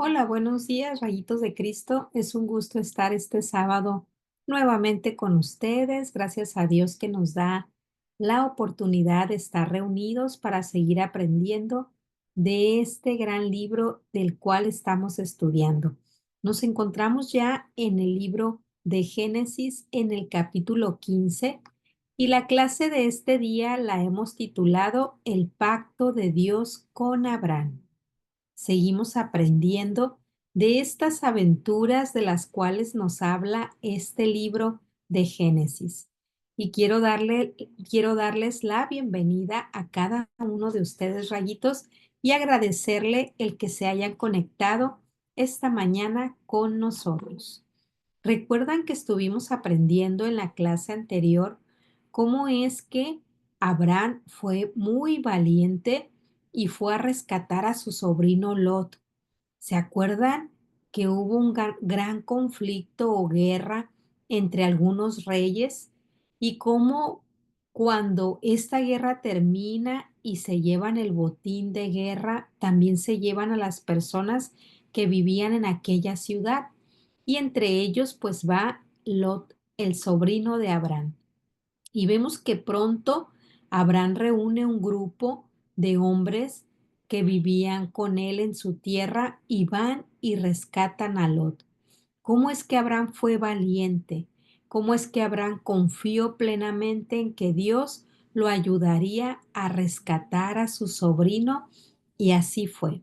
Hola, buenos días, rayitos de Cristo. Es un gusto estar este sábado nuevamente con ustedes. Gracias a Dios que nos da la oportunidad de estar reunidos para seguir aprendiendo de este gran libro del cual estamos estudiando. Nos encontramos ya en el libro de Génesis en el capítulo 15 y la clase de este día la hemos titulado El pacto de Dios con Abraham. Seguimos aprendiendo de estas aventuras de las cuales nos habla este libro de Génesis. Y quiero darles la bienvenida a cada uno de ustedes, rayitos, y agradecerle el que se hayan conectado esta mañana con nosotros. ¿Recuerdan que estuvimos aprendiendo en la clase anterior cómo es que Abraham fue muy valiente y fue a rescatar a su sobrino Lot? ¿Se acuerdan que hubo un gran conflicto o guerra entre algunos reyes? Y cómo cuando esta guerra termina y se llevan el botín de guerra, también se llevan a las personas que vivían en aquella ciudad. Y entre ellos pues va Lot, el sobrino de Abraham. Y vemos que pronto Abraham reúne un grupo de hombres que vivían con él en su tierra y van y rescatan a Lot. ¿Cómo es que Abraham fue valiente? ¿Cómo es que Abraham confió plenamente en que Dios lo ayudaría a rescatar a su sobrino? Y así fue.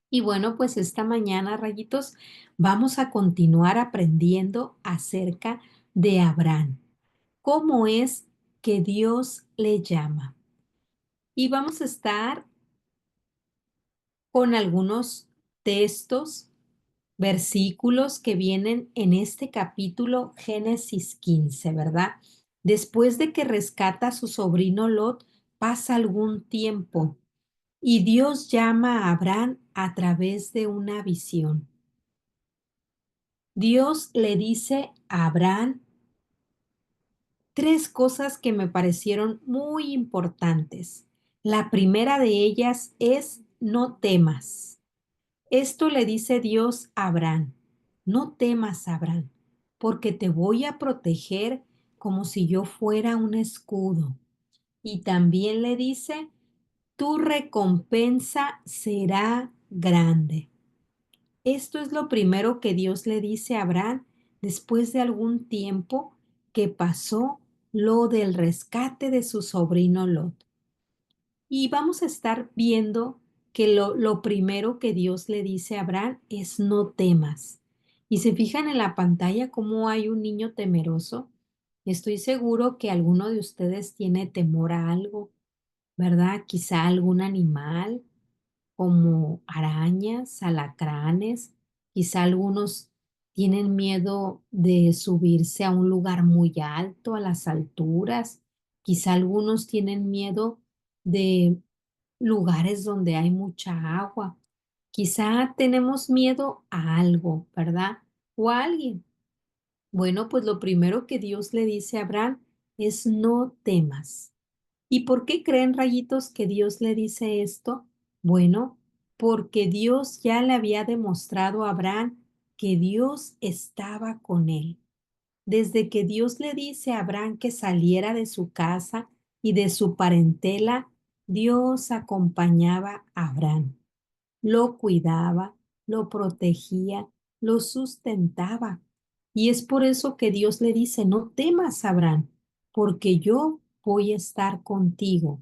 Y bueno, pues esta mañana, rayitos, vamos a continuar aprendiendo acerca de Abraham. ¿Cómo es que Dios le llama? Y vamos a estar con algunos textos, versículos que vienen en este capítulo Génesis 15, ¿verdad? Después de que rescata a su sobrino Lot, pasa algún tiempo y Dios llama a Abraham a través de una visión. Dios le dice a Abraham tres cosas que me parecieron muy importantes. La primera de ellas es no temas. Esto le dice Dios a Abraham. No temas, Abraham, porque te voy a proteger como si yo fuera un escudo. Y también le dice, tu recompensa será grande. Esto es lo primero que Dios le dice a Abraham después de algún tiempo que pasó lo del rescate de su sobrino Lot. Y vamos a estar viendo que lo primero que Dios le dice a Abraham es no temas. Y se fijan en la pantalla cómo hay un niño temeroso. Estoy seguro que alguno de ustedes tiene temor a algo, ¿verdad? Quizá algún animal como arañas, alacranes, quizá algunos tienen miedo de subirse a un lugar muy alto, a las alturas, quizá algunos tienen miedo de lugares donde hay mucha agua, quizá tenemos miedo a algo, ¿verdad? O a alguien. Bueno, pues lo primero que Dios le dice a Abraham es no temas. ¿Y por qué creen, rayitos, que Dios le dice esto? Bueno, porque Dios ya le había demostrado a Abraham que Dios estaba con él. Desde que Dios le dice a Abraham que saliera de su casa y de su parentela, Dios acompañaba a Abraham. Lo cuidaba, lo protegía, lo sustentaba. Y es por eso que Dios le dice, no temas, Abraham, porque yo voy a estar contigo.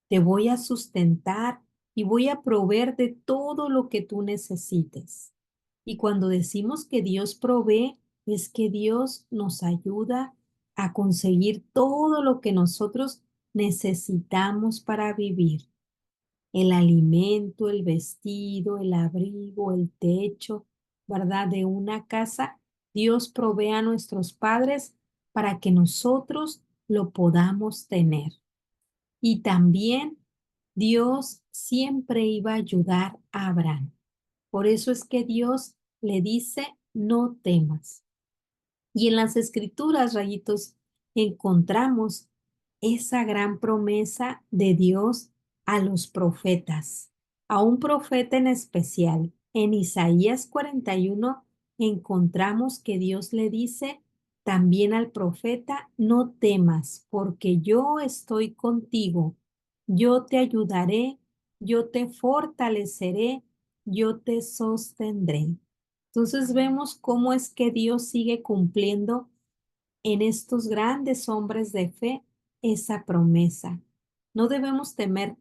Te voy a sustentar y voy a proveer de todo lo que tú necesites. Y cuando decimos que Dios provee, es que Dios nos ayuda a conseguir todo lo que nosotros necesitamos para vivir: el alimento, el vestido, el abrigo, el techo, ¿verdad? De una casa, Dios provee a nuestros padres para que nosotros lo podamos tener. Y también Dios siempre iba a ayudar a Abraham. Por eso es que Dios le dice, no temas. Y en las escrituras, rayitos, encontramos esa gran promesa de Dios a los profetas, a un profeta en especial. En Isaías 41 encontramos que Dios le dice también al profeta, no temas, porque yo estoy contigo, yo te ayudaré, yo te fortaleceré, yo te sostendré. Entonces vemos cómo es que Dios sigue cumpliendo en estos grandes hombres de fe esa promesa. No debemos tener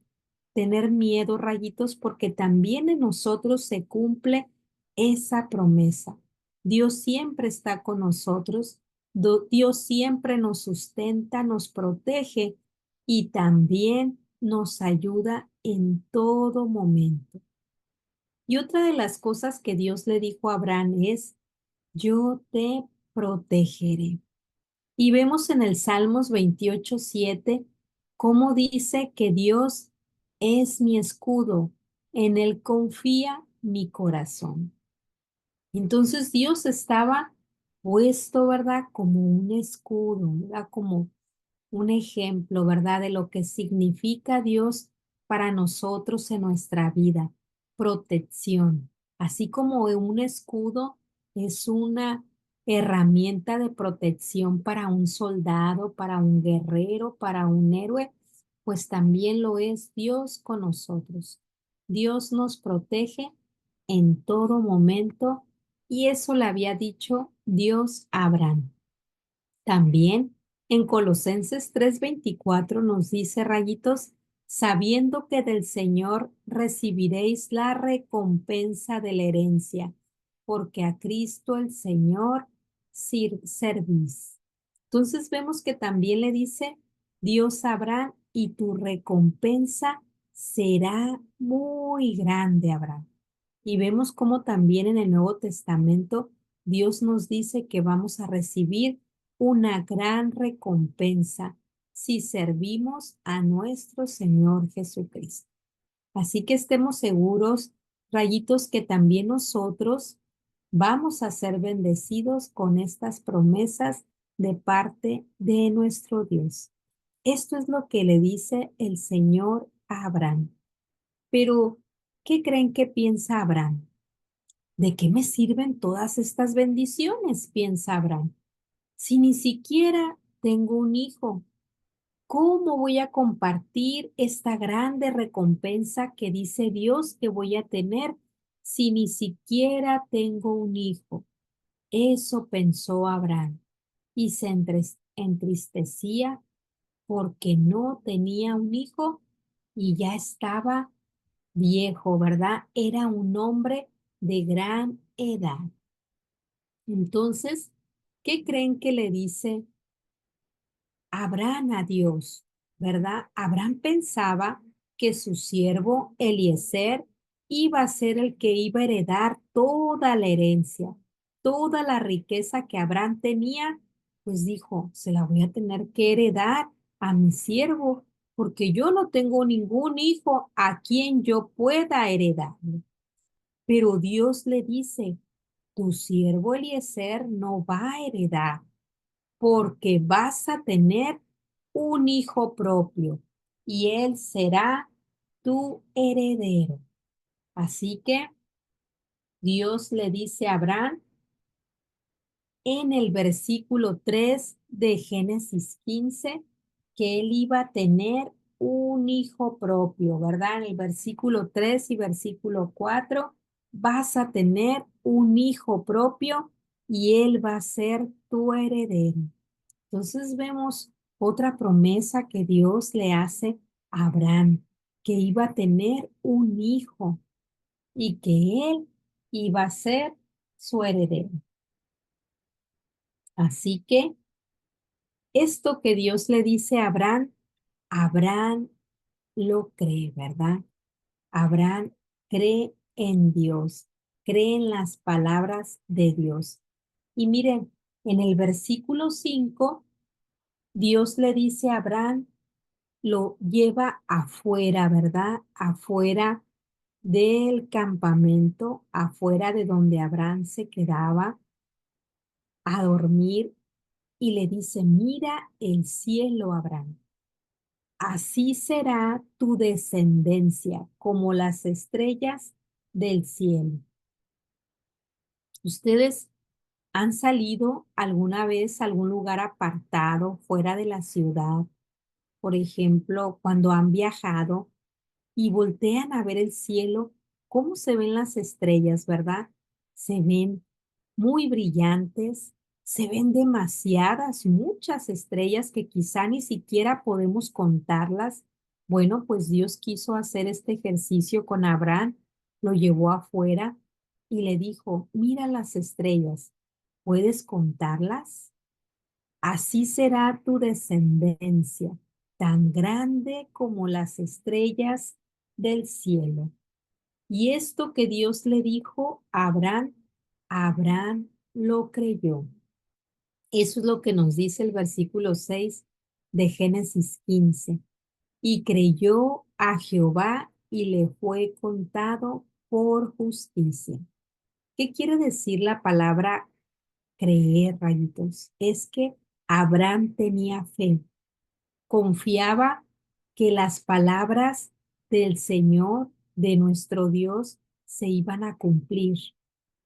miedo, rayitos, porque también en nosotros se cumple esa promesa. Dios siempre está con nosotros, Dios siempre nos sustenta, nos protege y también nos ayuda en todo momento. Y otra de las cosas que Dios le dijo a Abraham es, yo te protegeré. Y vemos en el Salmos 28:7 cómo dice que Dios es mi escudo, en él confía mi corazón. Entonces Dios estaba puesto, ¿verdad? Como un escudo, ¿verdad? Como un ejemplo, ¿verdad? De lo que significa Dios para nosotros en nuestra vida. Protección. Así como un escudo es una herramienta de protección para un soldado, para un guerrero, para un héroe, pues también lo es Dios con nosotros. Dios nos protege en todo momento y eso le había dicho Dios a Abraham. También en Colosenses 3:24 nos dice, rayitos, sabiendo que del Señor recibiréis la recompensa de la herencia, porque a Cristo el Señor servís. Entonces vemos que también le dice, Dios sabrá y tu recompensa será muy grande, Abraham. Y vemos cómo también en el Nuevo Testamento Dios nos dice que vamos a recibir una gran recompensa si servimos a nuestro Señor Jesucristo. Así que estemos seguros, rayitos, que también nosotros vamos a ser bendecidos con estas promesas de parte de nuestro Dios. Esto es lo que le dice el Señor a Abraham. Pero, ¿qué creen que piensa Abraham? ¿De qué me sirven todas estas bendiciones? Piensa Abraham. Si ni siquiera tengo un hijo, ¿cómo voy a compartir esta grande recompensa que dice Dios que voy a tener si ni siquiera tengo un hijo? Eso pensó Abraham y se entristecía porque no tenía un hijo y ya estaba viejo, ¿verdad? Era un hombre de gran edad. Entonces, ¿qué creen que le dice Abraham a Dios, ¿verdad? Abraham pensaba que su siervo Eliezer iba a ser el que iba a heredar toda la herencia, toda la riqueza que Abraham tenía, pues dijo, se la voy a tener que heredar a mi siervo, porque yo no tengo ningún hijo a quien yo pueda heredarle. Pero Dios le dice, tu siervo Eliezer no va a heredar porque vas a tener un hijo propio y él será tu heredero. Así que Dios le dice a Abraham en el versículo 3 de Génesis 15 que él iba a tener un hijo propio, ¿verdad? En el versículo 3 y versículo 4 vas a tener un hijo propio y él va a ser tu heredero. Entonces vemos otra promesa que Dios le hace a Abraham, que iba a tener un hijo y que él iba a ser su heredero. Así que esto que Dios le dice a Abraham, Abraham lo cree, ¿verdad? Abraham cree en Dios, cree en las palabras de Dios. Y miren, en el versículo 5, Dios le dice a Abraham, lo lleva afuera, ¿verdad? Afuera del campamento, afuera de donde Abraham se quedaba a dormir y le dice, mira el cielo, Abraham. Así será tu descendencia como las estrellas del cielo. ¿Ustedes han salido alguna vez a algún lugar apartado, fuera de la ciudad? Por ejemplo, cuando han viajado y voltean a ver el cielo, cómo se ven las estrellas, ¿verdad? Se ven muy brillantes, se ven demasiadas, muchas estrellas que quizá ni siquiera podemos contarlas. Bueno, pues Dios quiso hacer este ejercicio con Abraham, lo llevó afuera y le dijo, mira las estrellas, ¿puedes contarlas? Así será tu descendencia, tan grande como las estrellas del cielo. Y esto que Dios le dijo a Abraham, Abraham lo creyó. Eso es lo que nos dice el versículo 6 de Génesis 15. Y creyó a Jehová y le fue contado por justicia. ¿Qué quiere decir la palabra creer, rayitos? Es que Abraham tenía fe, confiaba que las palabras del Señor, de nuestro Dios, se iban a cumplir.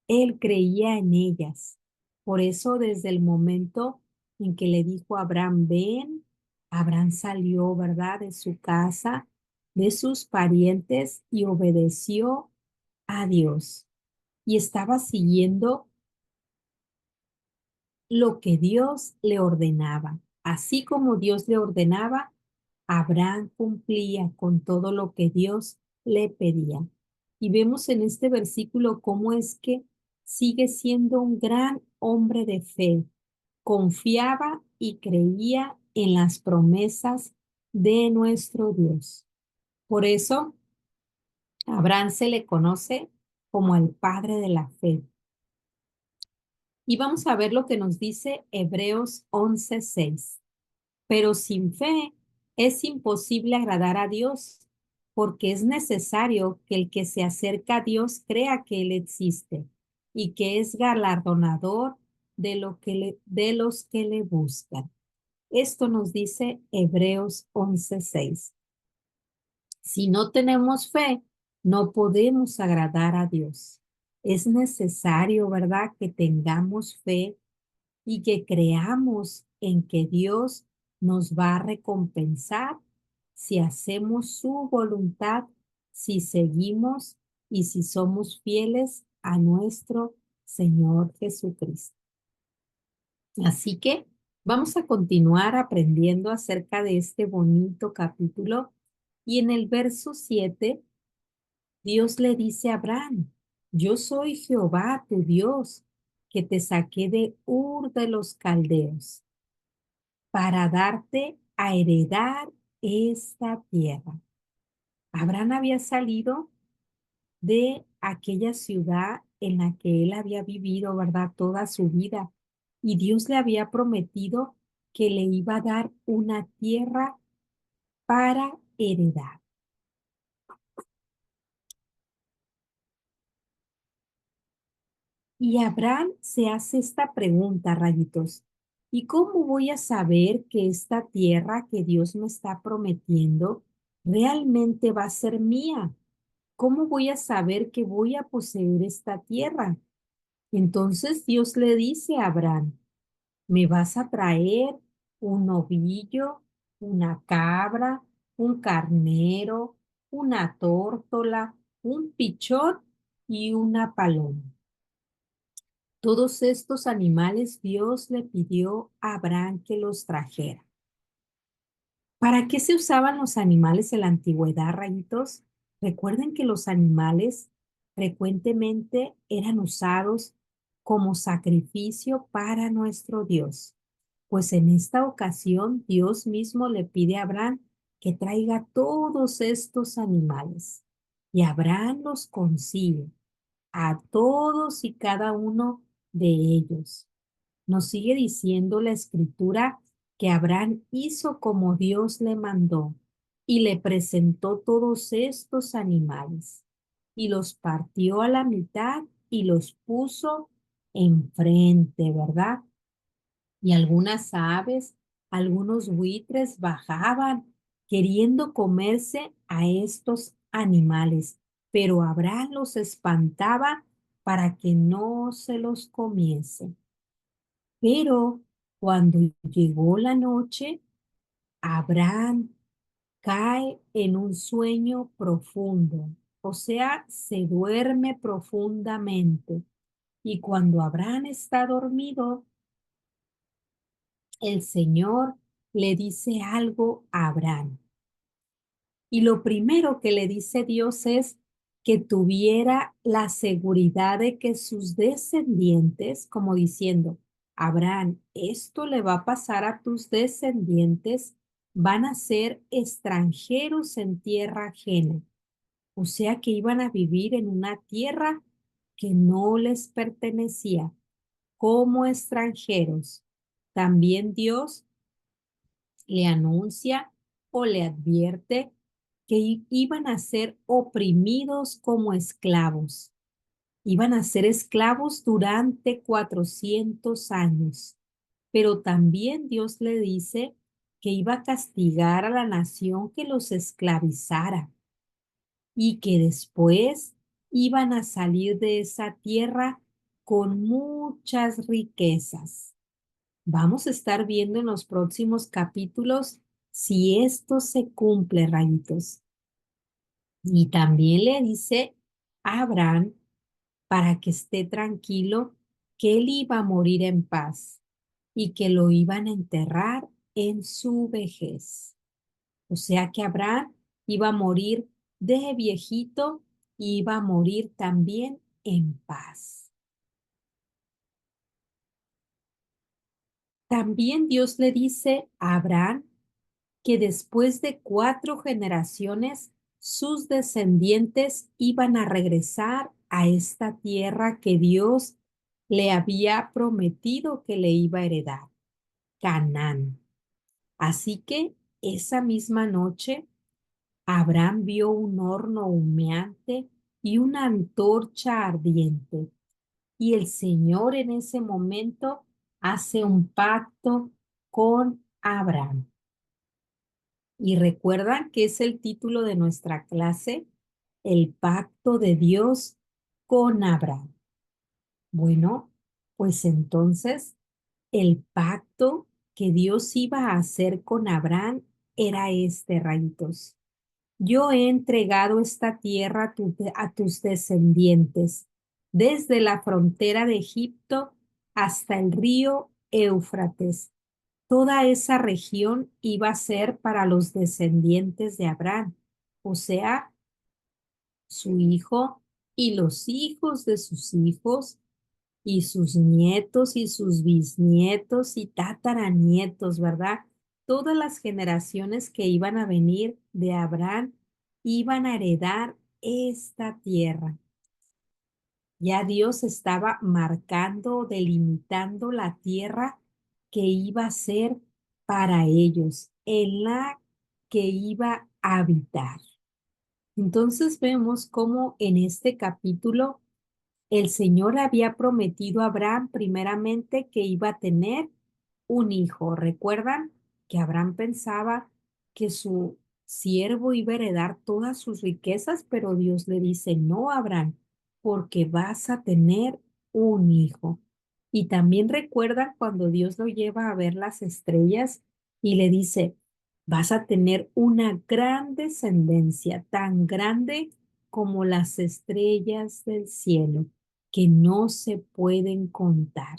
Él creía en ellas. Por eso, desde el momento en que le dijo a Abraham, ven, Abraham salió, ¿verdad?, de su casa, de sus parientes y obedeció a Dios. Y estaba siguiendo lo que Dios le ordenaba. Así como Dios le ordenaba, Abraham cumplía con todo lo que Dios le pedía. Y vemos en este versículo cómo es que sigue siendo un gran hombre de fe. Confiaba y creía en las promesas de nuestro Dios. Por eso, a Abraham se le conoce como el padre de la fe. Y vamos a ver lo que nos dice Hebreos 11:6. Pero sin fe es imposible agradar a Dios, porque es necesario que el que se acerca a Dios crea que Él existe y que es galardonador de los que le buscan. Esto nos dice Hebreos 11:6. Si no tenemos fe, no podemos agradar a Dios. Es necesario, ¿verdad?, que tengamos fe y que creamos en que Dios nos va a recompensar si hacemos su voluntad, si seguimos y si somos fieles a nuestro Señor Jesucristo. Así que vamos a continuar aprendiendo acerca de este bonito capítulo y en el verso 7 Dios le dice a Abraham, yo soy Jehová tu Dios, que te saqué de Ur de los Caldeos para darte a heredar esta tierra. Abraham había salido de aquella ciudad en la que él había vivido, ¿verdad?, toda su vida. Y Dios le había prometido que le iba a dar una tierra para heredar. Y Abraham se hace esta pregunta, rayitos. ¿Y cómo voy a saber que esta tierra que Dios me está prometiendo realmente va a ser mía? ¿Cómo voy a saber que voy a poseer esta tierra? Entonces Dios le dice a Abraham, me vas a traer un novillo, una cabra, un carnero, una tórtola, un pichón y una paloma. Todos estos animales Dios le pidió a Abraham que los trajera. ¿Para qué se usaban los animales en la antigüedad, rayitos? Recuerden que los animales frecuentemente eran usados como sacrificio para nuestro Dios. Pues en esta ocasión Dios mismo le pide a Abraham que traiga todos estos animales. Y Abraham los consigue, a todos y cada uno de ellos. Nos sigue diciendo la escritura que Abraham hizo como Dios le mandó y le presentó todos estos animales y los partió a la mitad y los puso enfrente, ¿verdad? Y algunas aves, algunos buitres bajaban queriendo comerse a estos animales, pero Abraham los espantaba para que no se los comiese. Pero cuando llegó la noche, Abraham cae en un sueño profundo, o sea, se duerme profundamente. Y cuando Abraham está dormido, el Señor le dice algo a Abraham. Y lo primero que le dice Dios es que tuviera la seguridad de que sus descendientes, como diciendo, Abraham, esto le va a pasar a tus descendientes, van a ser extranjeros en tierra ajena. O sea que iban a vivir en una tierra que no les pertenecía, como extranjeros. También Dios le anuncia o le advierte que iban a ser oprimidos como esclavos. Iban a ser esclavos durante 400 años. Pero también Dios le dice que iba a castigar a la nación que los esclavizara y que después iban a salir de esa tierra con muchas riquezas. Vamos a estar viendo en los próximos capítulos si esto se cumple, rayitos. Y también le dice a Abraham para que esté tranquilo que él iba a morir en paz y que lo iban a enterrar en su vejez. O sea que Abraham iba a morir de viejito y iba a morir también en paz. También Dios le dice a Abraham que después de 4 generaciones, sus descendientes iban a regresar a esta tierra que Dios le había prometido que le iba a heredar, Canaán. Así que esa misma noche, Abraham vio un horno humeante y una antorcha ardiente. Y el Señor en ese momento hace un pacto con Abraham. Y recuerdan que es el título de nuestra clase, el pacto de Dios con Abraham. Bueno, pues entonces el pacto que Dios iba a hacer con Abraham era este, rayitos. Yo he entregado esta tierra a tus descendientes, desde la frontera de Egipto hasta el río Éufrates. Toda esa región iba a ser para los descendientes de Abraham, o sea, su hijo y los hijos de sus hijos y sus nietos y sus bisnietos y tataranietos, ¿verdad? Todas las generaciones que iban a venir de Abraham iban a heredar esta tierra. Ya Dios estaba marcando, delimitando la tierra que iba a ser para ellos, en la que iba a habitar. Entonces vemos cómo en este capítulo el Señor había prometido a Abraham primeramente que iba a tener un hijo. ¿Recuerdan que Abraham pensaba que su siervo iba a heredar todas sus riquezas? Pero Dios le dice, no, Abraham, porque vas a tener un hijo. Y también recuerdan cuando Dios lo lleva a ver las estrellas y le dice, vas a tener una gran descendencia, tan grande como las estrellas del cielo, que no se pueden contar.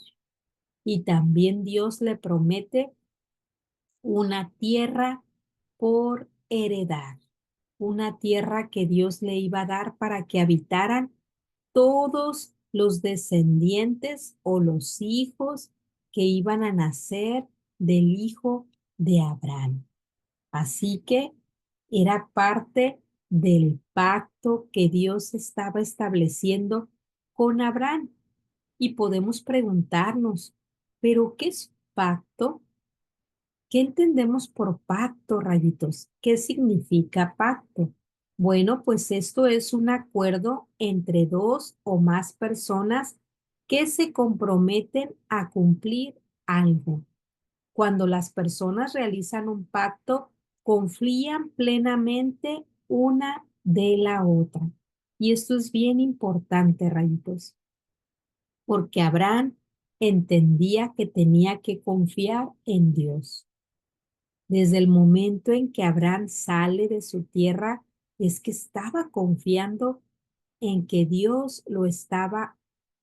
Y también Dios le promete una tierra por heredar, una tierra que Dios le iba a dar para que habitaran todos los descendientes o los hijos que iban a nacer del hijo de Abraham. Así que era parte del pacto que Dios estaba estableciendo con Abraham. Y podemos preguntarnos, ¿pero qué es pacto? ¿Qué entendemos por pacto, rayitos? ¿Qué significa pacto? Bueno, pues esto es un acuerdo entre dos o más personas que se comprometen a cumplir algo. Cuando las personas realizan un pacto, confían plenamente una de la otra. Y esto es bien importante, rayitos. porque Abraham entendía que tenía que confiar en Dios. Desde el momento en que Abraham sale de su tierra, es que estaba confiando en que Dios lo estaba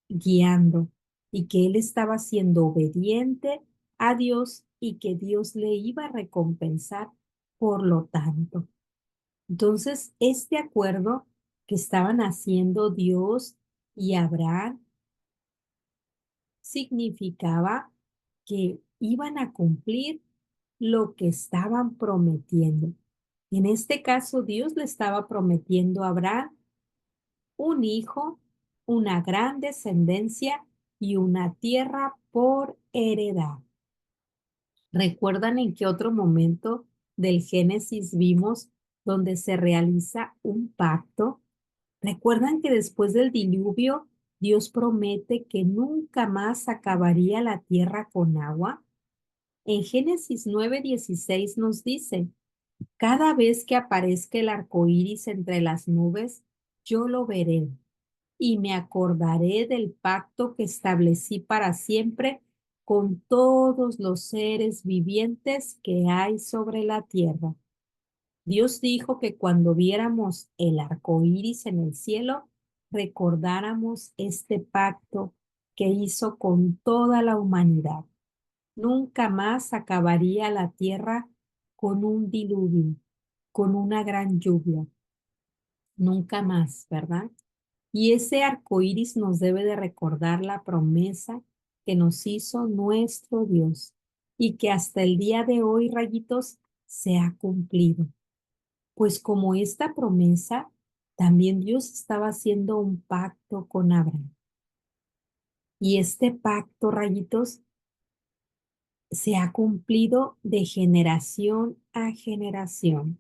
guiando y que él estaba siendo obediente a Dios y que Dios le iba a recompensar por lo tanto. Entonces, este acuerdo que estaban haciendo Dios y Abraham significaba que iban a cumplir lo que estaban prometiendo. En este caso, Dios le estaba prometiendo a Abraham un hijo, una gran descendencia y una tierra por heredad. ¿Recuerdan en qué otro momento del Génesis vimos donde se realiza un pacto? ¿Recuerdan que después del diluvio Dios promete que nunca más acabaría la tierra con agua? En Génesis 9:16 nos dice, cada vez que aparezca el arco iris entre las nubes, yo lo veré y me acordaré del pacto que establecí para siempre con todos los seres vivientes que hay sobre la tierra. Dios dijo que cuando viéramos el arco iris en el cielo, recordáramos este pacto que hizo con toda la humanidad. Nunca más acabaría la tierra con un diluvio, con una gran lluvia. Nunca más, ¿verdad? Y ese arco iris nos debe de recordar la promesa que nos hizo nuestro Dios y que hasta el día de hoy, rayitos, se ha cumplido. Pues como esta promesa, también Dios estaba haciendo un pacto con Abraham. Y este pacto, rayitos, se ha cumplido de generación a generación.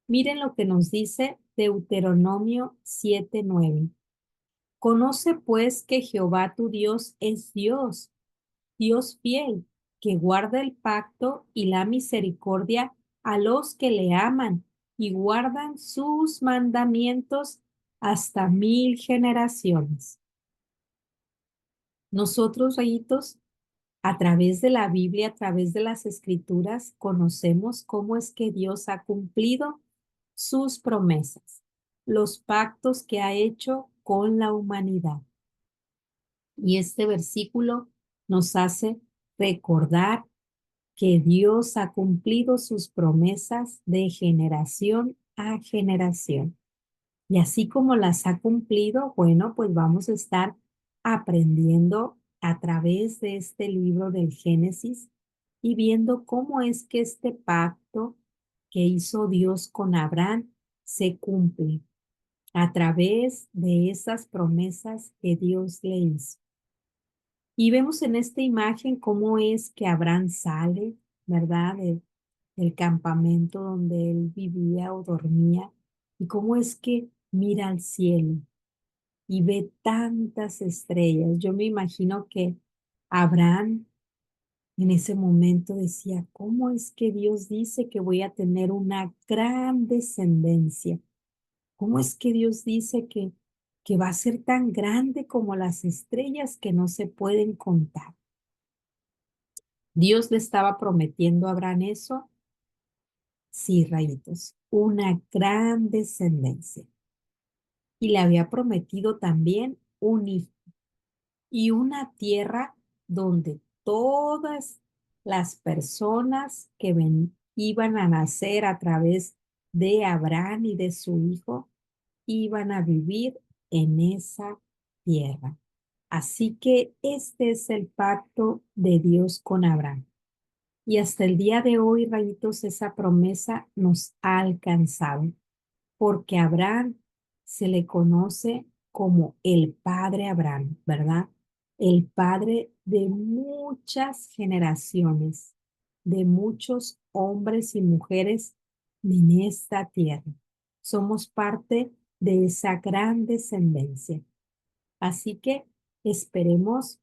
Miren lo que nos dice Deuteronomio 7:9. Conoce pues que Jehová tu Dios es Dios, Dios fiel, que guarda el pacto y la misericordia a los que le aman y guardan sus mandamientos hasta 1000 generaciones. Nosotros, rayitos, a través de la Biblia, a través de las Escrituras, conocemos cómo es que Dios ha cumplido sus promesas, los pactos que ha hecho con la humanidad. Y este versículo nos hace recordar que Dios ha cumplido sus promesas de generación a generación. Y así como las ha cumplido, bueno, pues vamos a estar aprendiendo a través de este libro del Génesis y viendo cómo es que este pacto que hizo Dios con Abraham se cumple a través de esas promesas que Dios le hizo. Y vemos en esta imagen cómo es que Abraham sale, ¿verdad? Del campamento donde él vivía o dormía y cómo es que mira al cielo y ve tantas estrellas. Yo me imagino que Abraham en ese momento decía, ¿cómo es que Dios dice que voy a tener una gran descendencia? ¿Cómo es que Dios dice que va a ser tan grande como las estrellas que no se pueden contar? Dios le estaba prometiendo a Abraham eso. Sí, rayitos, una gran descendencia. Y le había prometido también un hijo y una tierra donde todas las personas que iban a nacer a través de Abraham y de su hijo iban a vivir en esa tierra. Así que este es el pacto de Dios con Abraham. Y hasta el día de hoy, rayitos, esa promesa nos ha alcanzado, porque a Abraham se le conoce como el padre Abraham, ¿verdad? El padre de muchas generaciones, de muchos hombres y mujeres en esta tierra. Somos parte de esa gran descendencia. Así que esperemos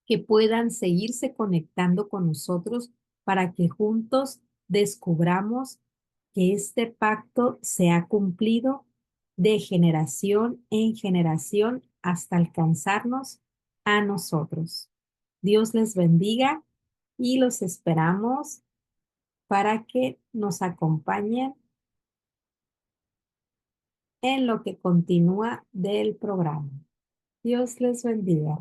que puedan seguirse conectando con nosotros para que juntos descubramos que este pacto se ha cumplido de generación en generación hasta alcanzarnos a nosotros. Dios les bendiga y los esperamos para que nos acompañen en lo que continúa del programa. Dios les bendiga.